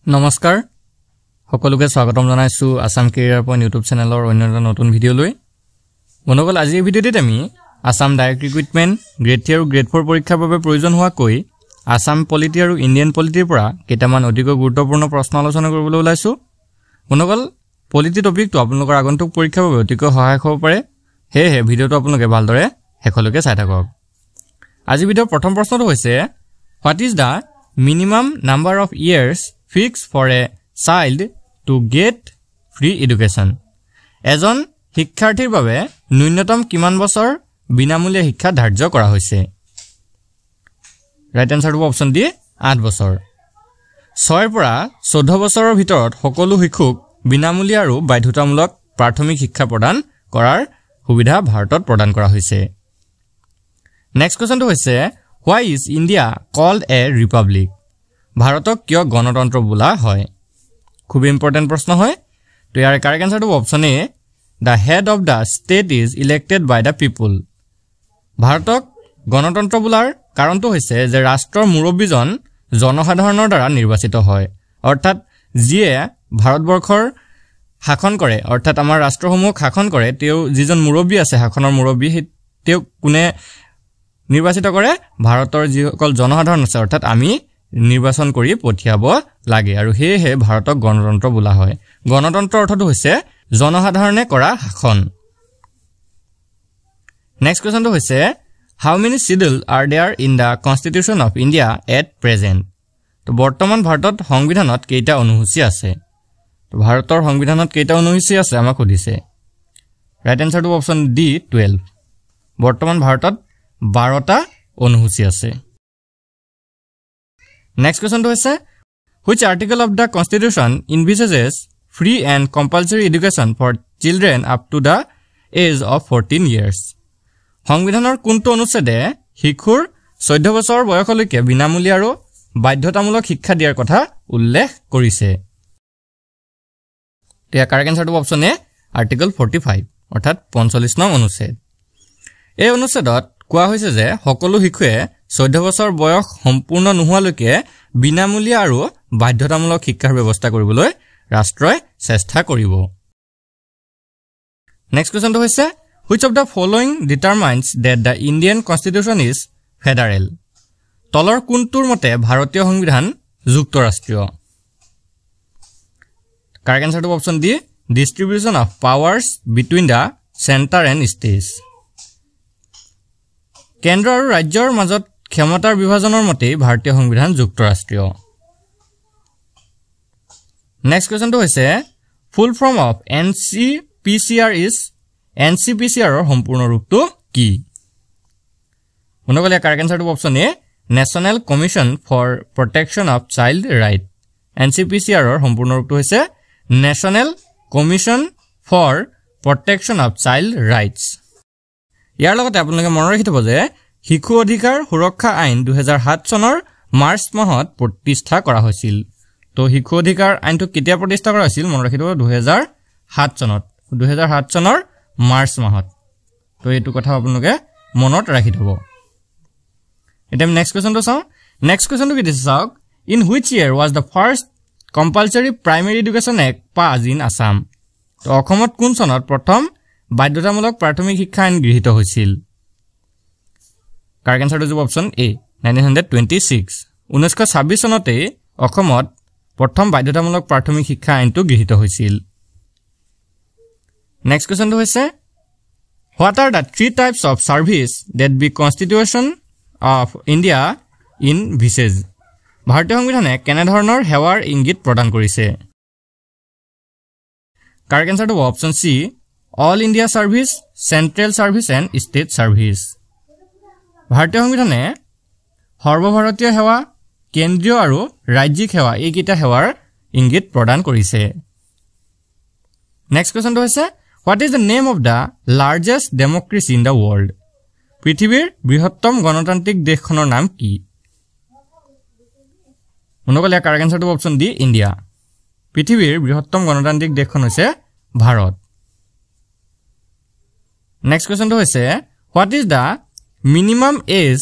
নমস্কাৰ সকলোকে স্বাগতম জনাইছো আসাম কেৰিয়াৰ পইণ্ট ইউটিউব চেনেলৰ অন্য এটা নতুন ভিডিঅ' লৈ বনগল আজি এই ভিডিঅ'টিত আমি আসাম ডাইৰেক্ট ৰিক্ৰুটমেণ্ট গ্ৰেড 3 আৰু গ্ৰেড 4 পৰীক্ষাৰ বাবে প্ৰয়োজন হোৱা কৈ আসাম পলিটি আৰু ইণ্ডিয়ান পলিটিৰ পৰা কেইটামান অধিক গুৰুত্বপূৰ্ণ প্ৰশ্ন আলোচনা কৰিবলৈ ওলাইছো বনগল পলিটি টপিকটো আপোনালোকৰ আগন্তুক পৰীক্ষাৰ বাবে অধিক সহায়ক হ'ব পাৰে হেহে ভিডিঅ'টো আপোনালোকে ভালদৰে শেষলৈকে চাই থাকক আজি ভিডিঅ'ৰ প্ৰথম প্ৰশ্নটো হৈছে what is the minimum number of years fixed for a child to get free education এজন শিক্ষাৰ্থীৰ বাবে ন্যূনতম কিমান বছৰ বিনামূলীয়া শিক্ষা ধাৰ্য কৰা হৈছে ৰাইট আনসাৰ হ'ব অপচন ডি 8 বছৰ 6 পৰা 14 বছৰৰ ভিতৰত সকলো শিশুক বিনামূলীয়া আৰু বাধ্যতামূলক প্ৰাথমিক শিক্ষা প্ৰদান কৰাৰ সুবিধা ভাৰতত প্ৰদান কৰা হৈছে নেক্সট কোৱেশ্চনটো হৈছে Why is India called a republic? ভাৰতক কিয় গণতন্ত্ৰ বোলা হয় খুব ইম্পৰ্টেন্ট প্ৰশ্ন হয় তো ইয়াৰ কাৰেক্ট আনসাৰটো option A The head of the state is elected by the people. ভাৰতক গণতন্ত্ৰ বোলাৰ কাৰণটো হৈছে যে ৰাষ্ট্ৰৰ মুৰব্বীজন জনসাধাৰণৰ দ্বাৰা নিৰ্বাচিত হয় অৰ্থাৎ যিয়ে ভাৰতবৰ্ষৰ শাসন কৰে অৰ্থাৎ আমাৰ ৰাষ্ট্ৰসমূহ শাসন কৰে তেও যিজন মুৰব্বী আছে শাসনৰ মুৰব্বী তেও কোনে নিৰ্বাচিত কৰে ভাৰতৰ যিসকল জনসাধাৰণ আছে অৰ্থাৎ আমি নিৰ্বাচন কৰি পঠিয়াব লাগে আৰু হেহে ভাৰতক গণতন্ত্ৰ বোলা হয় গণতন্ত্ৰ অৰ্থটো হৈছে জনসাধাৰণে কৰা শাসন নেক্সট কোৱেশ্চনটো হৈছে how many schedule are there in the constitution of India at present তো বৰ্তমান ভাৰতত সংবিধানত কেইটা অনুসূচী আছে তো ভাৰতৰ সংবিধানত কেইটা অনুসূচী আছে আমাক সুধিছে ৰাইট আনসাৰটো অপচন ডি 12 বৰ্তমান ভাৰতত 12টা অনুসূচী আছে নেক্সট কোৱেশ্চনটো হৈছে which article of the constitution envisages free and compulsory education for children up to the age of 14 years সংবিধানৰ কোনটো অনুচ্ছেদে শিশুৰ 14 বছৰ বয়সলৈকে বিনামূলীয়া আৰু বাধ্যতামূলক শিক্ষা দিয়াৰ কথা উল্লেখ কৰিছে এতিয়া কাৰেক্ট আনসাৰটো অপচন এ আৰ্টিকল 45 অৰ্থাৎ 45 নং অনুচ্ছেদ এই অনুচ্ছেদত কোৱা হৈছে যে সকলো শিশুৱে 14 বছৰ বয়স সম্পূৰ্ণ নোহোৱালৈকে বিনামূলীয়া আৰু বাধ্যতামূলক শিক্ষাৰ ব্যৱস্থা কৰিবলৈ ৰাষ্ট্ৰই চেষ্টা কৰিব নেক্সট কোৱেশ্চনটো হৈছে which of the following determines that the Indian constitution is federal তলৰ কোনটোৰ মতে ভাৰতীয় সংবিধান যুক্তৰাষ্ট্ৰীয় কাৰেক্ট আনসাৰটো option D distribution of powers between the center and states কেন্দ্ৰ আৰু ৰাজ্যৰ মাজত ক্ষমতাৰ বিভাজনৰ মতে ভাৰতীয় সংবিধান যুক্তৰাষ্ট্ৰীয় নেক্সট কোৱেশ্চনটো হৈছে full form of NCPCR is NCPCR ৰ সম্পূৰ্ণ ৰূপটো কি মনগলে কাৰেক্ট আনসাৰটো option A national commission for protection of child right NCPCR ৰ সম্পূৰ্ণ ৰূপটো হৈছে national commission for protection of child rights ইয়াৰ লগতে আপোনালোকে মনত ৰাখিব যে শিশু অধিকাৰ সুৰক্ষা আইন 2007 চনৰ মাৰ্চ মাহত প্ৰতিষ্ঠা কৰা হৈছিল তো শিশু অধিকাৰ আইনটো কেতিয়া প্ৰতিষ্ঠা কৰা হৈছিল মনত ৰাখিব 2007 চনৰ মাৰ্চ মাহত তো এইটো কথা আপোনালোকে মনত ৰাখি থব এটা নেক্সট কোৱেশ্চনটো চাও নেক্সট কোৱেশ্চনটো কি দিছে চাওক in which year was the first compulsory primary education act pass in Assam তো অসমত কোন চনত প্ৰথম বাধ্যতামূলক প্ৰাথমিক শিক্ষা আইন গৃহীত হৈছিল কাৰেক্ট আনসাৰটো অপচন এ 1926 1926 চনতে অসমত প্ৰথম বাধ্যতামূলক প্ৰাথমিক শিক্ষা আইনটো গৃহীত হৈছিল নেক্সট কোৱেশ্চনটো হৈছে what are the three types of service that the constitution of India envisages ভাৰতীয় সংবিধানে কেনে ধৰণৰ সেৱাৰ ইংগিত প্ৰদান কৰিছে কাৰেক্ট আনসাৰটো option C All India Service, Central Service and State Service. ভাৰতীয় সংবিধানে সৰ্বভাৰতীয় সেৱা কেন্দ্ৰীয় আৰু ৰাজ্যিক সেৱা এইকেইটা সেৱাৰ ইংগিত প্ৰদান কৰিছে নেক্সট কোৱেশ্চনটো হৈছে What is the name of the largest democracy in the world? পৃথিৱীৰ বৃহত্তম গণতান্ত্ৰিক দেশখনৰ নাম কি মনগলে কাৰেক্ট আনসাৰটো অপচন ডি ইণ্ডিয়া পৃথিৱীৰ বৃহত্তম গণতান্ত্ৰিক দেশখন হৈছে Bharat Next question to say, what is the minimum age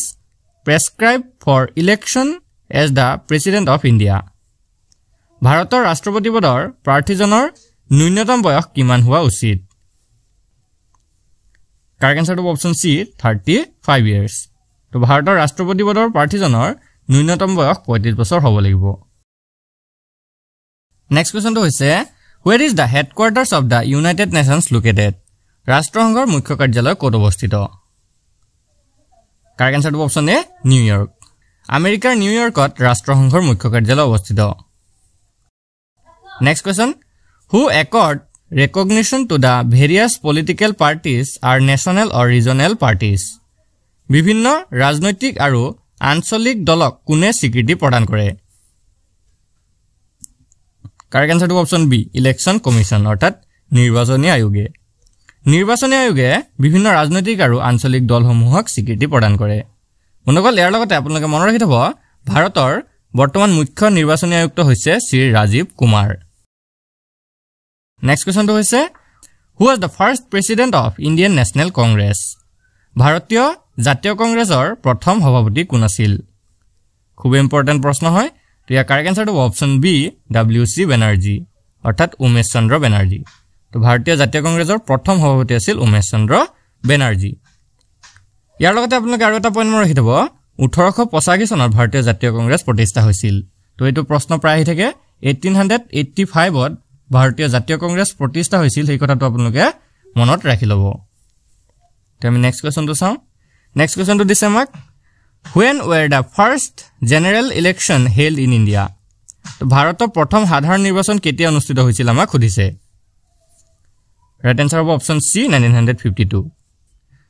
prescribed for election as the President of India? ভাৰতৰ ৰাষ্ট্ৰপতি পদৰ প্ৰাৰ্থীজনৰ ন্যূনতম বয়স কিমান হোৱা উচিত কাৰেক্ট আনসাৰটো অপচন সি 35 ইয়াৰ্স তো ভাৰতৰ ৰাষ্ট্ৰপতি পদৰ প্ৰাৰ্থীজনৰ ন্যূনতম বয়স 35 বছৰ হ'ব লাগিব নেক্সট কোৱেশ্চনটো হৈছে where is the headquarters of the United Nations located ৰাষ্ট্ৰসংঘৰ মুখ্য কাৰ্যালয় ক'ত অৱস্থিত কাৰেক্ট আনসাৰটো অপচন এ নিউয়ৰ্ক আমেৰিকাৰ নিউয়ৰ্কত ৰাষ্ট্ৰসংঘৰ মুখ্য কাৰ্যালয় অৱস্থিত next question who accord recognition to the various political parties are national or regional parties বিভিন্ন ৰাজনৈতিক আৰু আঞ্চলিক দলক কোনে স্বীকৃতি প্ৰদান কৰে কাৰেক্ট আনসাৰটো অপচন বি ইলেকশন কমিশন অৰ্থাৎ নিৰ্বাচনী আয়োগে বিভিন্ন ৰাজনৈতিক আৰু আঞ্চলিক দলসমূহক স্বীকৃতি প্ৰদান কৰে বন্ধুসকল ইয়াৰ লগতে আপোনালোকে মনত ৰাখি থব ভাৰতৰ বৰ্তমান মুখ্য নিৰ্বাচনী আয়ুক্ত হৈছে শ্ৰী ৰাজীৱ কুমাৰ নেক্সট কোৱেশ্চনটো হৈছে who was the first president of Indian National Congress ভাৰতীয় জাতীয় কংগ্ৰেছৰ প্ৰথম সভাপতি কোন আছিল খুব ইম্পৰ্টেন্ট প্ৰশ্ন হয় তো ইয়াৰ কাৰেক্ট আনসাৰটো অপচন বি WC বেনাৰ্জী অৰ্থাৎ উমেশ চন্দ্ৰ বেনাৰ্জী তো ভাৰতীয় জাতীয় কংগ্ৰেছৰ প্ৰথম সভাপতি আছিল উমেশ চন্দ্ৰ বেনাৰ্জী ইয়াৰ লগতে আপোনালোকে আৰু এটা পইণ্ট মনত ৰাখি থব 1885 চনত ভাৰতীয় জাতীয় কংগ্ৰেছ প্ৰতিষ্ঠা হৈছিল তো এইটো প্ৰশ্ন প্ৰায় আহি থাকে 1885 ত ভাৰতীয় জাতীয় কংগ্ৰেছ প্ৰতিষ্ঠা হৈছিল এই কথাটো আপোনালোকে মনত ৰাখি ল'ব তো আমি নেক্সট কোৱেশ্চনটো চাওঁ নেক্সট কোৱেশ্চনটো দিছে আমাক when were the first general election held in India তো ভাৰতৰ প্ৰথম সাধাৰণ নিৰ্বাচন কেতিয়া অনুষ্ঠিত হৈছিল আমাক সুধিছে ৰাইট আনসাৰ হ'ব অপচন সি 1952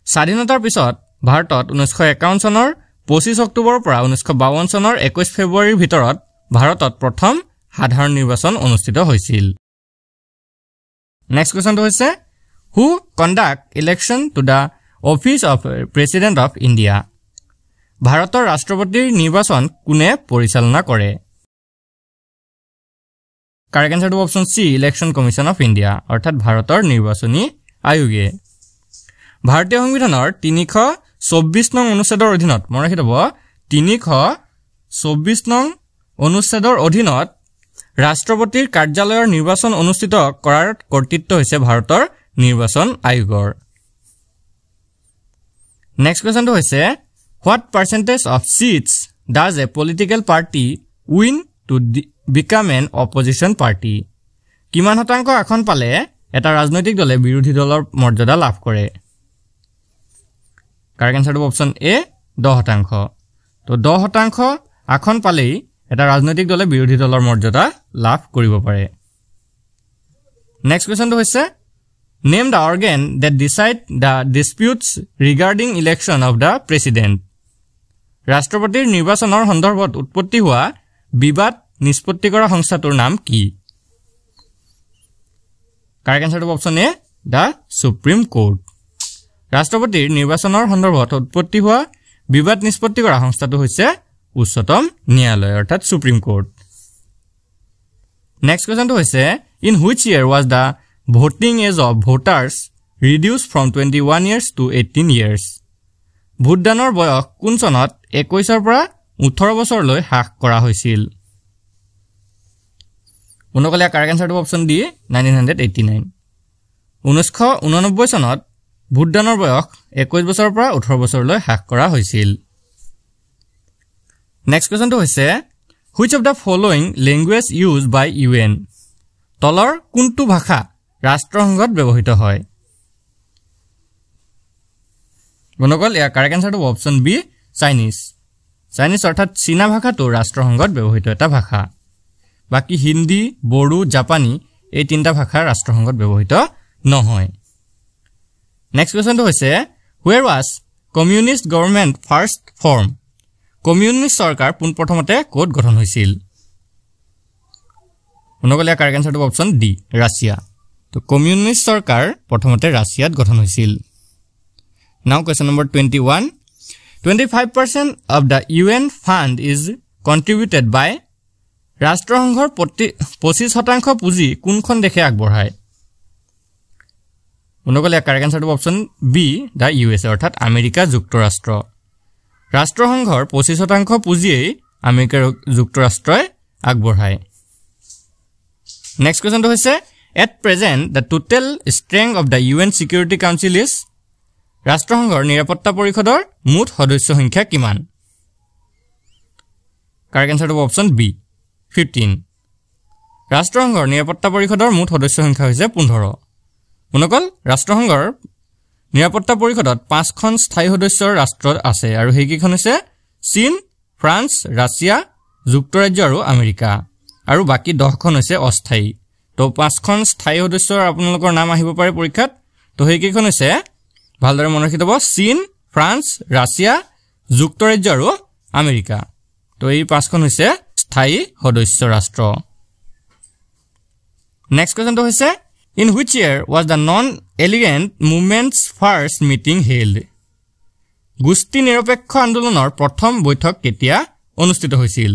স্বাধীনতাৰ পিছত ভাৰতত 1951 চনৰ 25 অক্টোবৰৰ পৰা 1952 চনৰ 21 ফেব্ৰুৱাৰীৰ ভিতৰত ভাৰতত প্ৰথম সাধাৰণ নিৰ্বাচন অনুষ্ঠিত হৈছিল নেক্সট কোৱেশ্চনটো হৈছে who conduct election to the office of president of India ভাৰতৰ ৰাষ্ট্ৰপতিৰ নিৰ্বাচন কোনে পৰিচালনা কৰে কাৰেক্ট আনসাৰটো option C election commission of India অৰ্থাৎ ভাৰতৰ নিৰ্বাচনী আয়োগে ভাৰতীয় সংবিধানৰ 324 নং অনুচ্ছেদৰ অধীনত মনত ৰাখি থব 324 নং অনুচ্ছেদৰ অধীনত ৰাষ্ট্ৰপতিৰ কাৰ্যালয়ৰ নিৰ্বাচন অনুষ্ঠিত কৰাৰ কৰ্তৃত্ব হৈছে ভাৰতৰ নিৰ্বাচন আয়োগৰ নেক্সট কোৱেশ্চনটো হৈছে what percentage of seats does a political party win to become an opposition party কিমান শতাংশ আসন পালে এটা ৰাজনৈতিক দলে বিৰোধী দলৰ মৰ্যাদা লাভ কৰে কাৰেক্ট আনসাৰটো অপচন এ 10% তো 10% আসন পালেই এটা ৰাজনৈতিক দলে বিৰোধী দলৰ মৰ্যাদা লাভ কৰিব পাৰে নেক্সট কোৱেশ্চনটো হৈছে name the organ that decide the disputes regarding election of the president ৰাষ্ট্ৰপতিৰ নিৰ্বাচনৰ সন্দৰ্ভত উৎপত্তি হোৱা বিবাদ নিষ্পত্তি কৰা সংস্থাটোৰ নাম কি কাৰেক্ট আনসাৰটো অপচন এ দা সুপ্ৰিম কোৰ্ট ৰাষ্ট্ৰপতিৰ নিৰ্বাচনৰ সন্দৰ্ভত উৎপত্তি হোৱা বিবাদ নিষ্পত্তি কৰা সংস্থাটো হৈছে উচ্চতম ন্যায়ালয় অৰ্থাৎ সুপ্ৰিম কোৰ্ট নেক্সট কোৱেশ্চনটো হৈছে in which year was the voting age of voters reduced from 21 years to 18 years ভোটদানৰ বয়স কোন চনত 21 ৰ পৰা 18 বছৰলৈ হ্ৰাস কৰা হৈছিল বন্ধুসকল কাৰেক্ট আনসাৰটো অপচন ডি 1989 1989 চনত ভোটদানৰ বয়স 21 বছৰৰ পৰা 18 বছৰলৈ হ্ৰাস কৰা হৈছিল নেক্সট কোৱেশ্চনটো হৈছে which of the following language used by UN তলৰ কোনটো ভাষা ৰাষ্ট্ৰসংঘত ব্যৱহৃত হয় বন্ধুসকল ইয়াৰ কাৰেক্ট আনসাৰটো অপচন বি চাইনিজ অৰ্থাৎ চীনা ভাষাটো ৰাষ্ট্ৰসংঘত ব্যৱহৃত এটা ভাষা বাকি হিন্দী বড়ো জাপানী এই তিনটা ভাষা ৰাষ্ট্ৰসংঘত ব্যৱহৃত নহয় নেক্সট কোৱেশ্চনটো হৈছে where was communist government first formed communist চৰকাৰ পোনপ্ৰথমতে ক'ত গঠন হৈছিল বন্ধুসকল ইয়াৰ কাৰেক্ট আনসাৰটো অপচন ডি ৰাছিয়া তো কমিউনিষ্ট চৰকাৰ প্ৰথমতে ৰাছিয়াত গঠন হৈছিল Now question number 21 25% of the UN fund is contributed by ৰাষ্ট্ৰসংঘৰ 25% পুঁজি কোনখন দেশে আগবঢ়ায় বন্ধুসকল ইয়াৰ কাৰেক্ট আনসাৰটো অপচন বি দা USA অৰ্থাৎ আমেৰিকা যুক্তৰাষ্ট্ৰ ৰাষ্ট্ৰসংঘৰ 25% পুঁজিয়েই আমেৰিকা যুক্তৰাষ্ট্ৰই আগবঢ়ায় নেক্সট কোৱেশ্চনটো হৈছে at present the total strength of the UN Security Council is ৰাষ্ট্ৰসংঘৰ নিৰাপত্তা পৰিষদৰ মুঠ সদস্য সংখ্যা কিমান কাৰেক্ট আনসাৰটো অপচন বি 15 ৰাষ্ট্ৰসংঘৰ নিৰাপত্তা পৰিষদৰ মুঠ সদস্য সংখ্যা হৈছে 15 মনকল ৰাষ্ট্ৰসংঘৰ নিৰাপত্তা পৰিষদত 5খন স্থায়ী সদস্যৰ ৰাষ্ট্ৰ আছে আৰু সেইকেইখন হৈছে চীন ফ্ৰান্স ৰাছিয়া যুক্তৰাজ্য আৰু আমেৰিকা আৰু বাকি 10খন হৈছে অস্থায়ী তো 5খন স্থায়ী সদস্যৰ আপোনালোকৰ নাম আহিব পাৰে পৰীক্ষাত তো সেইকেইখন হৈছে ভালদৰে মনত ৰাখিব চীন ফ্ৰান্স ৰাছিয়া যুক্তৰাজ্য আৰু আমেৰিকা তো এই 5খন হৈছে স্থায়ী সদস্য ৰাষ্ট্ৰ নেক্সট কোৱেশ্চনটো হৈছে in which year was the non-aligned movement's first meeting held গুষ্টি নিৰপেক্ষ আন্দোলনৰ প্ৰথম বৈঠক কেতিয়া অনুষ্ঠিত হৈছিল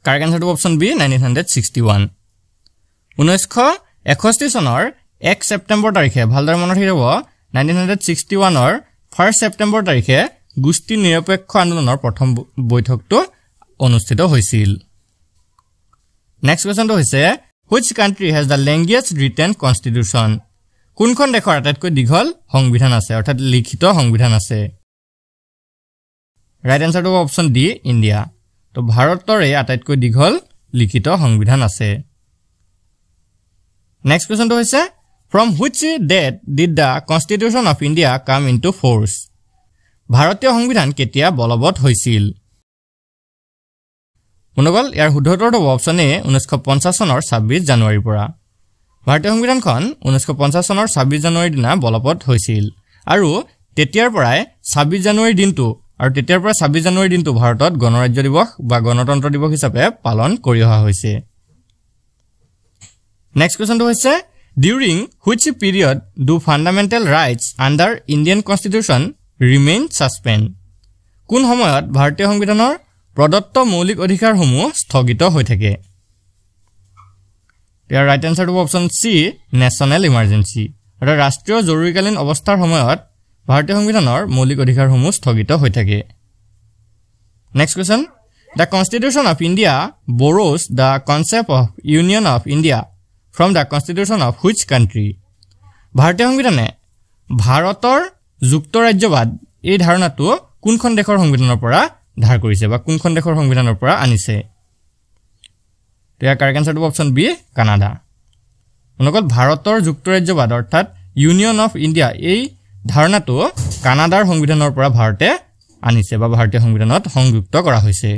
কাৰেক্ট আনসাৰটো অপচন বি 1961 1961 চনৰ 1 ছেপ্টেম্বৰ তাৰিখে ভালদৰে মনত ৰাখিব 1961 ৰ 1 ছেপ্টেম্বৰ তাৰিখে গুষ্টি নিৰপেক্ষ আন্দোলনৰ প্ৰথম বৈঠকটো অনুষ্ঠিত হৈছিল নেক্সট কোৱেশ্চনটো হৈছে which country has the longest written constitution কোনখন দেশৰ আটাইতকৈ দীঘল সংবিধান আছে অৰ্থাৎ লিখিত সংবিধান আছে ৰাইট আনসাৰটো অপচন ডি ইণ্ডিয়া তো ভাৰতৰ এই আটাইতকৈ দীঘল লিখিত সংবিধান আছে নেক্সট কোৱেশ্চনটো হৈছে from which date did the constitution of India come into force ভাৰতীয় সংবিধান কেতিয়া বলবৎ হৈছিল মনগল ইয়াৰ শুদ্ধটো অপচন এ 1950 চনৰ 26 জানুৱাৰীৰ পৰা ভাৰতীয় সংবিধানখন 1950 চনৰ 26 জানুৱাৰীৰ দিনা বলবৎ হৈছিল আৰু তেতিয়াৰ পৰাই 26 জানুৱাৰীৰ দিনটো আৰু তেতিয়াৰ পৰা 26 জানুৱাৰীৰ দিনটো ভাৰতত গণৰাজ্য দিৱস বা গণতন্ত্ৰ দিৱস হিচাপে পালন কৰি অহা হৈছে নেক্সট কোৱেশ্চনটো হৈছে during which period do fundamental rights under Indian constitution remain suspended কোন সময়ত ভাৰতীয় সংবিধানৰ প্ৰদত্ত মৌলিক অধিকাৰসমূহ স্থগিত হৈ থাকে ইয়াৰ ৰাইট আনসাৰটো অপচন সি নেশনাল ইমাৰ্জেন্সি আৰু ৰাষ্ট্ৰীয় জৰুৰীকালীন অৱস্থাৰ সময়ত ভাৰতীয় সংবিধানৰ মৌলিক অধিকাৰসমূহ স্থগিত হৈ থাকে next question the constitution of India borrows the concept of union of India from the constitution of which country ভাৰতীয় সংবিধানে ভাৰতৰ যুক্তৰাজ্যবাদ এই ধাৰণাটো কোনখন দেশৰ সংবিধানৰ পৰা ধাৰ কৰিছে বা কোনখন দেশৰ সংবিধানৰ পৰা আনিছে তেতিয়া কাৰেক্ট আনসাৰটো অপচন বি কানাডা মনকল ভাৰতৰ যুক্তৰাজ্যবাদ অৰ্থাৎ ইউনিয়ন অফ ইণ্ডিয়া এই ধাৰণাটো কানাডাৰ সংবিধানৰ পৰা ভাৰতে আনিছে বা ভাৰতীয় সংবিধানত সংযুক্ত কৰা হৈছে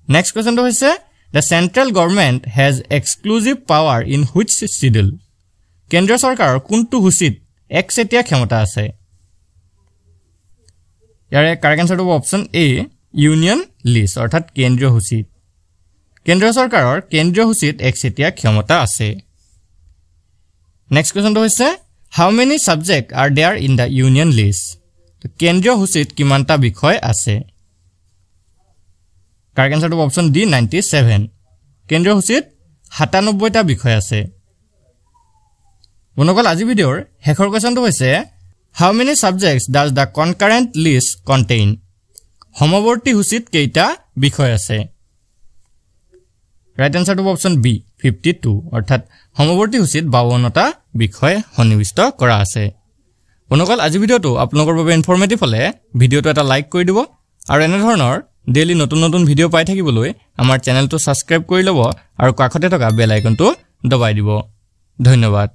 নেক্সট কোৱেশ্চনটো হৈছে the central government has exclusive power in which schedule কেন্দ্ৰীয় চৰকাৰৰ কোনটো সূচীত একচেটিয়া ক্ষমতা আছে ইয়াৰে কাৰেক্ট আনসাৰটো অপচন এ ইউনিয়ন লিষ্ট অৰ্থাৎ কেন্দ্ৰীয় সূচীত কেন্দ্ৰীয় চৰকাৰৰ কেন্দ্ৰীয় সূচীত একচেটিয়া ক্ষমতা আছে নেক্সট কোৱেশ্চনটো হৈছে how many subjects are there in the union list কেন্দ্ৰীয় সূচীত কিমানটা বিষয় আছে কাৰেক্ট আনসাৰটো অপচন ডি 97 কেন্দ্ৰীয় সূচীত 97টা বিষয় আছে বনকল আজি ভিডিঅ'ৰ শেষৰ কোৱেশ্চনটো হৈছে how many subjects does the concurrent list contain সমৱৰ্তী সূচীত কেইটা বিষয় আছে ৰাইট আনসাৰটো অপচন বি 52 অৰ্থাৎ সমৱৰ্তী সূচীত 52টা বিষয় সন্নিবিষ্ট কৰা আছে বনকল আজি ভিডিঅ'টো আপোনালোকৰ বাবে ইনফৰমেটিভ হলে ভিডিঅ'টো এটা লাইক কৰি দিব আৰু এনে ধৰণৰ ডেইলি নতুন নতুন ভিডিঅ' পাই থাকিবলৈ আমাৰ চেনেলটো সাবস্ক্ৰাইব কৰি ল'ব আৰু কাষতে থকা বেল আইকনটো দবাই দিব ধন্যবাদ